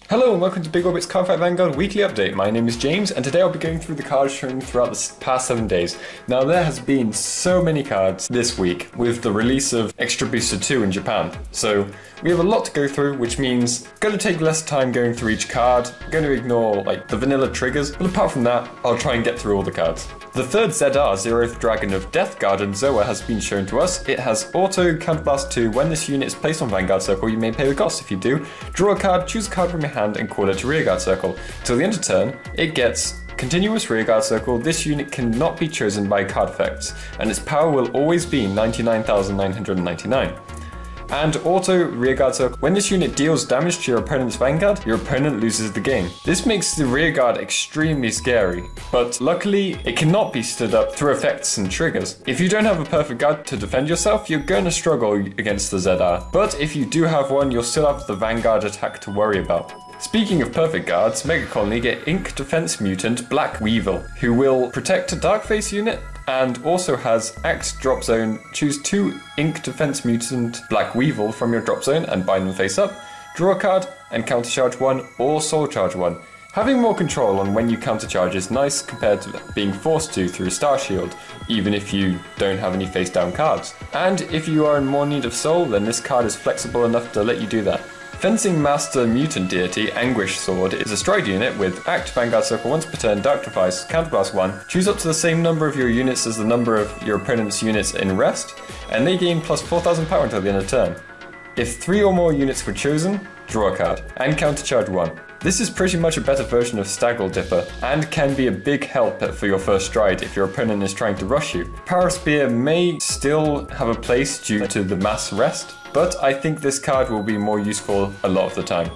Hello and welcome to Big Orbit's Cardfight Vanguard weekly update. My name is James and today I'll be going through the cards shown throughout the past 7 days. Now there has been so many cards this week with the release of Extra Booster 2 in Japan. So we have a lot to go through, which means I'm going to take less time going through each card. I'm going to ignore the vanilla triggers, but apart from that, I'll try and get through all the cards. The third ZR, Zeroth Dragon of Death Guard and Zoa has been shown to us. It has auto counterblast 2. When this unit is placed on Vanguard Circle, you may pay the cost. If you do, draw a card, choose a card from your hand and call it to Rearguard Circle. Till the end of turn, it gets continuous Rearguard Circle. This unit cannot be chosen by card effects, and its power will always be 99,999. And auto Rearguard Circle. When this unit deals damage to your opponent's Vanguard, your opponent loses the game. This makes the Rearguard extremely scary, but luckily it cannot be stood up through effects and triggers. If you don't have a perfect guard to defend yourself, you're going to struggle against the ZR. But if you do have one, you'll still have the Vanguard attack to worry about. Speaking of perfect guards, Mega Colony get Ink Defense Mutant Black Weevil, who will protect a Darkface unit and also has Act Drop Zone. Choose 2 Ink Defense Mutant Black Weevil from your drop zone and bind them face up, draw a card and countercharge 1 or soul charge 1. Having more control on when you countercharge is nice compared to being forced to through Star Shield, even if you don't have any face down cards. And if you are in more need of soul, then this card is flexible enough to let you do that. Fencing Master Mutant Deity Anguish Sword is a stride unit with Act Vanguard Circle once per turn, Dark Device, Counterblast 1. Choose up to the same number of your units as the number of your opponent's units in rest, and they gain plus 4,000 power until the end of turn. If 3 or more units were chosen, draw a card, and countercharge 1. This is pretty much a better version of Staggle Dipper, and can be a big help for your first stride if your opponent is trying to rush you. Power Spear may still have a place due to the mass rest, but I think this card will be more useful a lot of the time.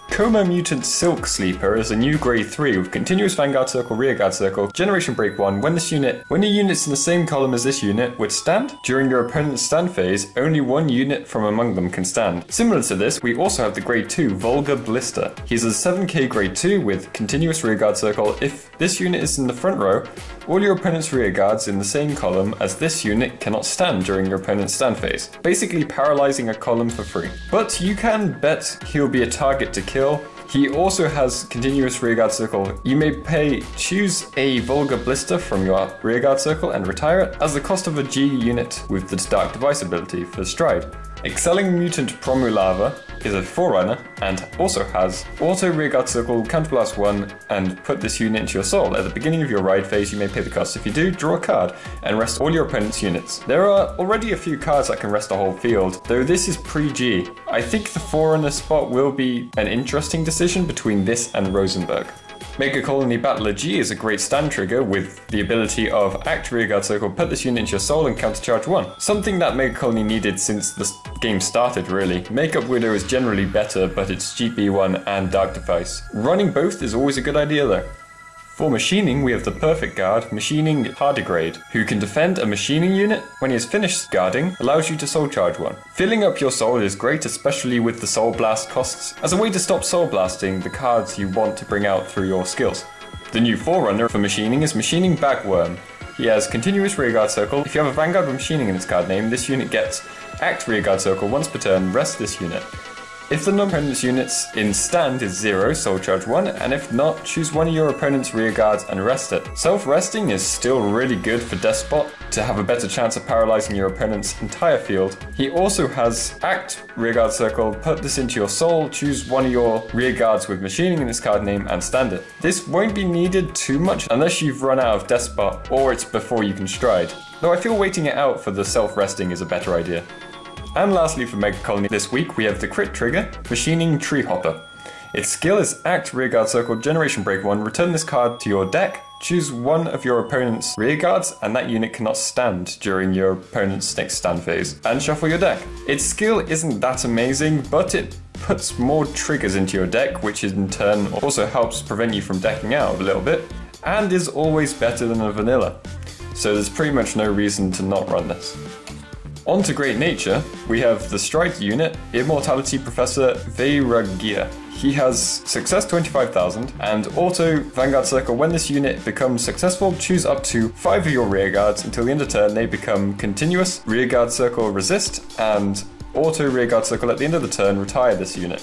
Coma Mutant Silk Sleeper is a new grade 3 with continuous Vanguard Circle, Rearguard Circle, Generation Break 1. When your units in the same column as this unit would stand, during your opponent's stand phase, only one unit from among them can stand. Similar to this, we also have the grade 2 Volga Blister. He's a 7k grade 2 with continuous Rearguard Circle. If this unit is in the front row, all your opponent's rearguards in the same column as this unit cannot stand during your opponent's stand phase, basically paralyzing a column for free. But you can bet he'll be a target to kill. He also has continuous Rearguard Circle. You may choose a Volga Blister from your Rearguard Circle and retire it as the cost of a G unit with the Dark Device ability for stride. Excelling Mutant Promu Larva is a forerunner and also has auto Rearguard Circle, Counterblast 1, and put this unit into your soul. At the beginning of your ride phase, you may pay the cost. If you do, draw a card and rest all your opponent's units. There are already a few cards that can rest a whole field, though this is pre-G. I think the forerunner spot will be an interesting decision between this and Rosenberg. Mega Colony Battler G is a great stand trigger with the ability of Act Rearguard Circle, put this unit into your soul and countercharge 1. Something that Mega Colony needed since the game started really. Makeup Widow is generally better, but it's GP1 and Dark Device. Running both is always a good idea though. For machining, we have the perfect guard, Machining Tardigrade, who can defend a machining unit. When he has finished guarding, allows you to soul charge 1. Filling up your soul is great, especially with the soul blast costs, as a way to stop soul blasting the cards you want to bring out through your skills. The new forerunner for machining is Machining Bagworm. He has continuous Rearguard Circle. If you have a Vanguard with machining in its card name, this unit gets Act Rearguard Circle once per turn, rest this unit. If the number of opponent's units in stand is 0, soul charge 1, and if not, choose one of your opponent's rearguards and rest it. Self-resting is still really good for Despot to have a better chance of paralyzing your opponent's entire field. He also has Act Rearguard Circle, put this into your soul, choose one of your rearguards with machining in its card name and stand it. This won't be needed too much unless you've run out of Despot or it's before you can stride, though I feel waiting it out for the self-resting is a better idea. And lastly for Mega Colony this week, we have the crit trigger, Machining Treehopper. Its skill is Act Rearguard Circle, Generation Break 1, return this card to your deck, choose one of your opponent's rearguards, and that unit cannot stand during your opponent's next stand phase, and shuffle your deck. Its skill isn't that amazing, but it puts more triggers into your deck, which in turn also helps prevent you from decking out a little bit, and is always better than a vanilla. So there's pretty much no reason to not run this. On to Great Nature, we have the Strike unit, Immortal Professor Ragazza. He has Success 25,000 and Auto Vanguard Circle. When this unit becomes successful, choose up to 5 of your rearguards. Until the end of turn, they become Continuous Rearguard Circle Resist and Auto Rearguard Circle. At the end of the turn, retire this unit.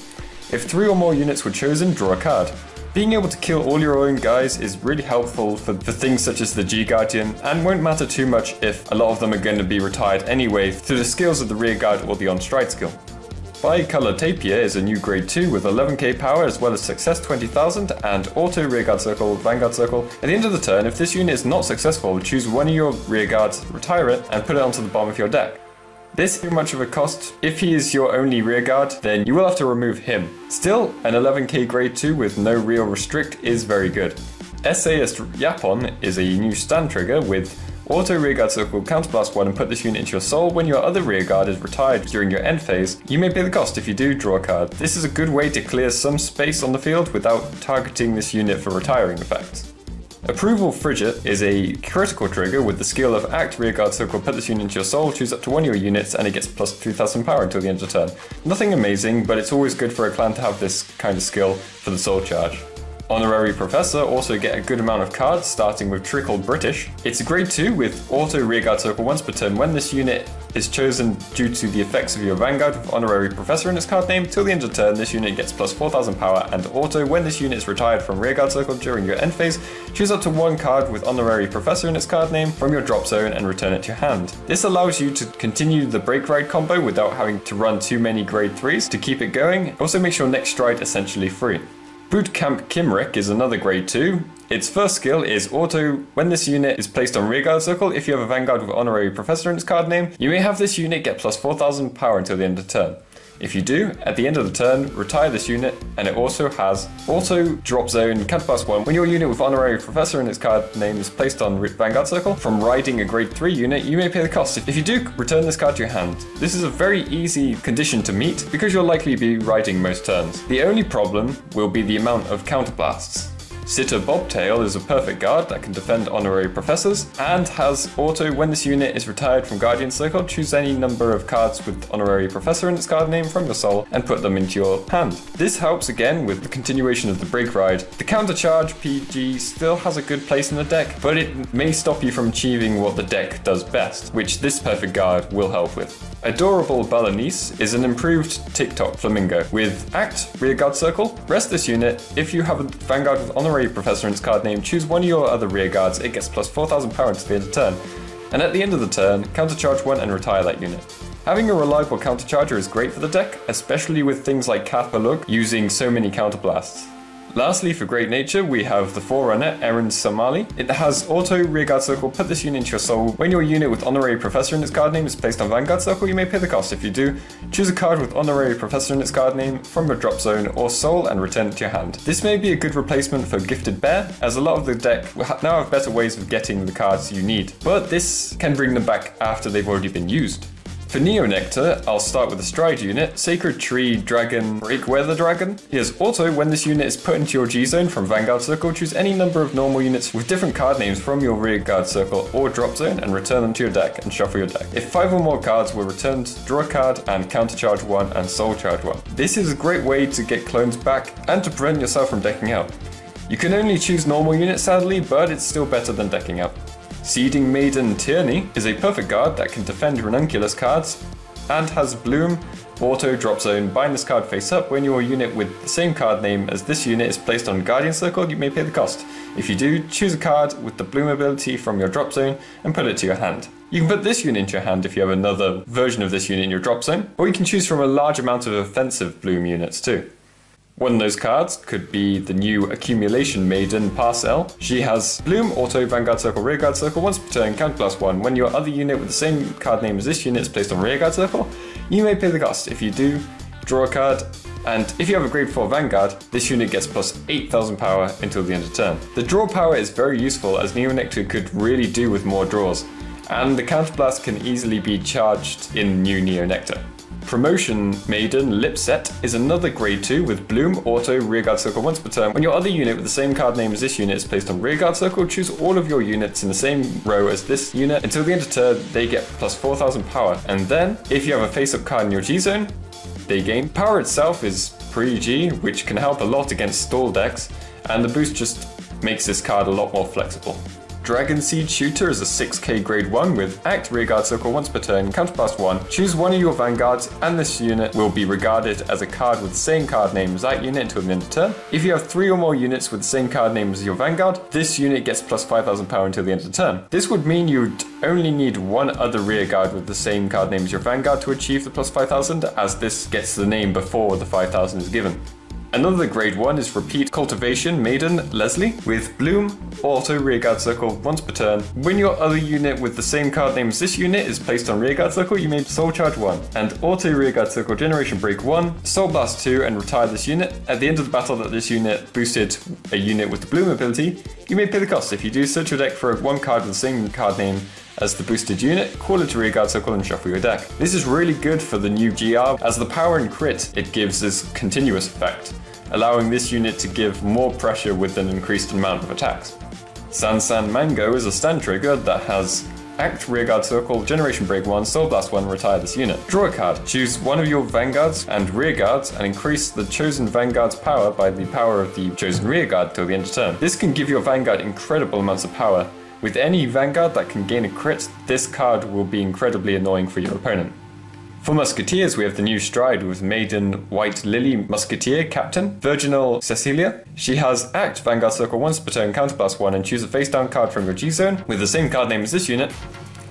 If 3 or more units were chosen, draw a card. Being able to kill all your own guys is really helpful for things such as the G-Guardian, and won't matter too much if a lot of them are going to be retired anyway through the skills of the Rearguard or the on-stride skill. Bi-Color Tapir is a new grade 2 with 11k power as well as success 20,000 and auto Rearguard Circle, Vanguard Circle. At the end of the turn, if this unit is not successful, choose one of your Rearguards, retire it, and put it onto the bottom of your deck. This isn't much of a cost. If he is your only rearguard, then you will have to remove him. Still, an 11k grade 2 with no real restrict is very good. Essayist Yapon is a new stand trigger with auto rearguard circle, counterblast 1 and put this unit into your soul. When your other rearguard is retired during your end phase, you may pay the cost. If you do, draw a card. This is a good way to clear some space on the field without targeting this unit for retiring effects. Approval Frigate is a critical trigger with the skill of act rearguard circle, put this unit into your soul, choose up to one of your units, and it gets plus 3000 power until the end of the turn. Nothing amazing, but it's always good for a clan to have this kind of skill for the soul charge. Honorary Professor also get a good amount of cards, starting with Trickled British. It's a grade 2 with auto rearguard circle once per turn. When this unit is chosen due to the effects of your Vanguard with Honorary Professor in its card name, till the end of the turn this unit gets plus 4000 power, and auto when this unit is retired from rearguard circle during your end phase, choose up to one card with Honorary Professor in its card name from your drop zone and return it to your hand. This allows you to continue the break ride combo without having to run too many grade 3s to keep it going. It also makes your next stride essentially free. Bootcamp Kimrick is another grade 2. Its first skill is auto. When this unit is placed on rearguard circle, if you have a Vanguard with Honorary Professor in its card name, you may have this unit get plus 4000 power until the end of the turn. If you do, at the end of the turn, retire this unit, and it also has auto drop zone counterblast 1. When your unit with Honorary Professor in its card name is placed on Vanguard Circle from riding a grade 3 unit, you may pay the cost. If you do, return this card to your hand. This is a very easy condition to meet because you'll likely be riding most turns. The only problem will be the amount of counterblasts. Sitter Bobtail is a perfect guard that can defend Honorary Professors and has auto when this unit is retired from Guardian Circle, choose any number of cards with Honorary Professor in its card name from your soul and put them into your hand. This helps again with the continuation of the break ride. The countercharge PG still has a good place in the deck, but it may stop you from achieving what the deck does best, which this perfect guard will help with. Adorablebalinese is an improved TikTok flamingo with act rearguard circle. Rest this unit. If you have a Vanguard with Honorary Professor in its card name, choose one of your other rearguards. It gets plus 4000 power until the end of the turn. And at the end of the turn, countercharge 1 and retire that unit. Having a reliable countercharger is great for the deck, especially with things like Kathbalug using so many counterblasts. Lastly, for Great Nature, we have the Forerunner, Eren Somali. It has auto rearguard circle, put this unit into your soul. When your unit with Honorary Professor in its card name is placed on Vanguard Circle, you may pay the cost. If you do, choose a card with Honorary Professor in its card name from your drop zone or soul and return it to your hand. This may be a good replacement for Gifted Bear, as a lot of the deck now have better ways of getting the cards you need, but this can bring them back after they've already been used. For Neo Nectar, I'll start with the Stride unit, Sacred Tree Dragon Breakweather Dragon. He has auto when this unit is put into your G-Zone from Vanguard Circle, choose any number of normal units with different card names from your Rearguard Circle or Drop Zone and return them to your deck and shuffle your deck. If 5 or more cards were returned, draw a card and countercharge 1 and soul charge 1. This is a great way to get clones back and to prevent yourself from decking out. You can only choose normal units sadly, but it's still better than decking out. Seeding Maiden Tierney is a perfect guard that can defend ranunculus cards and has Bloom, auto, drop zone, bind this card face up. When your unit with the same card name as this unit is placed on Guardian Circle, you may pay the cost. If you do, choose a card with the Bloom ability from your drop zone and put it to your hand. You can put this unit into your hand if you have another version of this unit in your drop zone, or you can choose from a large amount of offensive Bloom units too. One of those cards could be the new Accumulation Maiden Passout. She has Bloom, Auto, Vanguard Circle, Rearguard Circle, once per turn, counterblast 1. When your other unit with the same card name as this unit is placed on Rearguard Circle, you may pay the cost. If you do, draw a card, and if you have a grade 4 Vanguard, this unit gets plus 8000 power until the end of turn. The draw power is very useful as Neo Nectar could really do with more draws, and the counterblast can easily be charged in new Neo Nectar. Promotion Maiden Lipsett is another grade 2 with Bloom, Auto, Rearguard Circle once per turn. When your other unit with the same card name as this unit is placed on Rearguard Circle, choose all of your units in the same row as this unit. Until the end of turn, they get plus 4000 power. And then, if you have a face-up card in your G-Zone, they gain. Power itself is pre-G, which can help a lot against stall decks, and the boost just makes this card a lot more flexible. Dragonseed Shooter is a 6k grade 1 with Act Rearguard Circle once per turn, counterblast 1. Choose one of your Vanguards and this unit will be regarded as a card with the same card name as that unit until the end of turn. If you have 3 or more units with the same card name as your Vanguard, this unit gets plus 5,000 power until the end of the turn. This would mean you'd only need one other Rearguard with the same card name as your Vanguard to achieve the plus 5,000, as this gets the name before the 5,000 is given. Another grade 1 is Repeat Cultivation Maiden Lipsett with Bloom, Auto Rearguard Circle once per turn. When your other unit with the same card name as this unit is placed on Rearguard Circle, you may Soul Charge 1 and Auto Rearguard Circle Generation Break 1, Soul Blast 2 and retire this unit. At the end of the battle that this unit boosted a unit with the Bloom ability, you may pay the cost. If you do, search your deck for one card with the same card name as the boosted unit, call it to Rearguard Circle and shuffle your deck. This is really good for the new GR, as the power and crit it gives is continuous effect, allowing this unit to give more pressure with an increased amount of attacks. San Mango is a stand trigger that has Act Rearguard Circle, Generation Break 1, Soul Blast 1, retire this unit. Draw a card. Choose one of your Vanguards and Rearguards and increase the chosen Vanguard's power by the power of the chosen Rearguard till the end of turn. This can give your Vanguard incredible amounts of power. With any Vanguard that can gain a crit, this card will be incredibly annoying for your opponent. For Musketeers, we have the new stride with Maiden White Lily Musketeer Captain, Virginal Cecilia. She has Act Vanguard Circle once per turn, counterblast 1, and choose a face down card from your G zone with the same card name as this unit.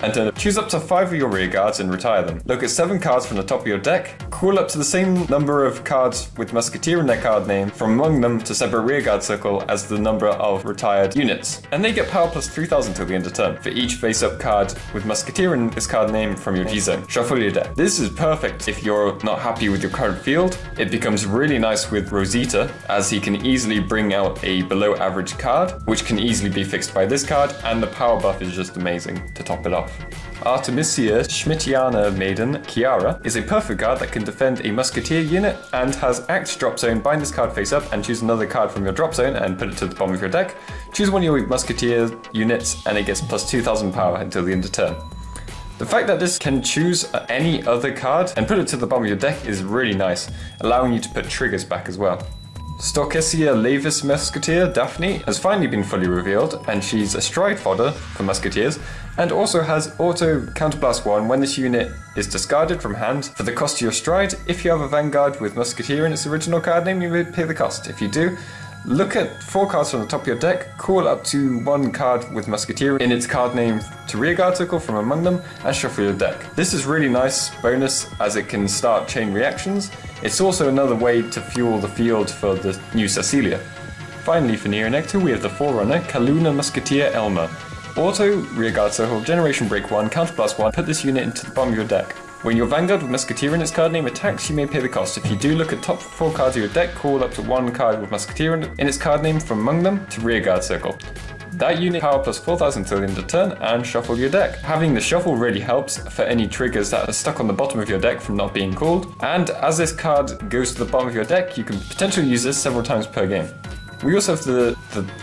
And choose up to 5 of your Rearguards and retire them. Look at 7 cards from the top of your deck, call up to the same number of cards with Musketeer in their card name from among them to separate Rearguard Circle as the number of retired units. And they get power plus 3,000 till the end of turn for each face-up card with Musketeer in this card name from your G-Zone. Shuffle your deck. This is perfect if you're not happy with your current field. It becomes really nice with Rosita, as he can easily bring out a below average card, which can easily be fixed by this card, and the power buff is just amazing to top it off. Artemisia Schmittiana Maiden Chiara is a perfect card that can defend a Musketeer unit and has Act Drop Zone, bind this card face up and choose another card from your drop zone and put it to the bottom of your deck. Choose one of your Musketeer units and it gets plus 2,000 power until the end of turn. The fact that this can choose any other card and put it to the bottom of your deck is really nice, allowing you to put triggers back as well. Stokesia Lavis Musketeer Daphne has finally been fully revealed, and she's a stride fodder for Musketeers, and also has Auto Counterblast 1 when this unit is discarded from hand for the cost of your stride. If you have a Vanguard with Musketeer in its original card name, you may pay the cost. If you do, look at 4 cards from the top of your deck, call up to 1 card with Musketeer in its card name to Rearguard Circle from among them, and shuffle your deck. This is really nice bonus as it can start chain reactions. It's also another way to fuel the field for the new Cecilia. Finally, for Neonectar, we have the forerunner, Kaluna Musketeer Elma. Auto, Rearguard Circle, Generation Break 1, Counterblast 1, put this unit into the bottom of your deck. When your Vanguard with Musketeer in its card name attacks, you may pay the cost. If you do, look at top 4 cards of your deck, call up to 1 card with Musketeer in its card name from among them to Rearguard Circle. That unit power plus 4,000 till the end of turn and shuffle your deck. Having the shuffle really helps for any triggers that are stuck on the bottom of your deck from not being called. And as this card goes to the bottom of your deck, you can potentially use this several times per game. We also have the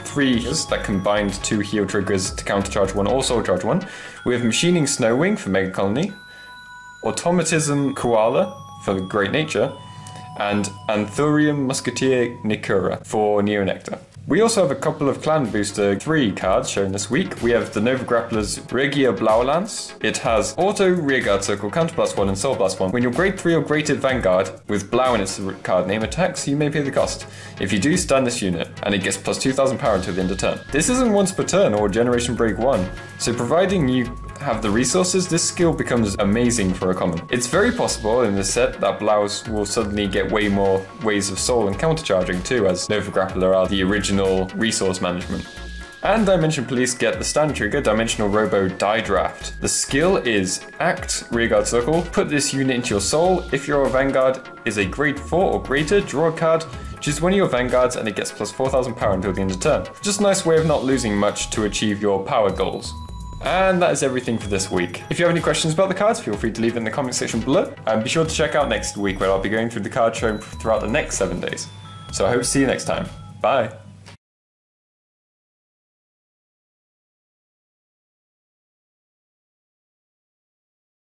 3 that combined 2 heal triggers to countercharge 1 or soul charge 1. We have Machining Snowwing for Mega Colony, Automatism Koala for Great Nature, and Anthurium Musketeer Nikura for Neonectar. We also have a couple of Clan Booster 3 cards shown this week. We have the Nova Grapplers Regiablaulans. It has Auto, Rearguard Circle, Counterblast 1 and Soul Blast 1. When your grade 3 or greater Vanguard with Blau in its card name attacks, you may pay the cost. If you do, stun this unit, and it gets plus 2,000 power until the end of turn. This isn't once per turn or Generation Break 1, so providing you have the resources, this skill becomes amazing for a common. It's very possible in this set that Blaus will suddenly get way more ways of soul and countercharging too, as Nova Grappler are the original resource management. And Dimension Police get the stand trigger, Dimensional Robo Die Draft. The skill is Act Rearguard Circle, put this unit into your soul. If your Vanguard is a grade 4 or greater, draw a card, choose one of your Vanguards and it gets plus 4,000 power until the end of turn. Just a nice way of not losing much to achieve your power goals. And that is everything for this week. If you have any questions about the cards, feel free to leave it in the comment section below. And be sure to check out next week where I'll be going through the card shown throughout the next 7 days. So I hope to see you next time. Bye!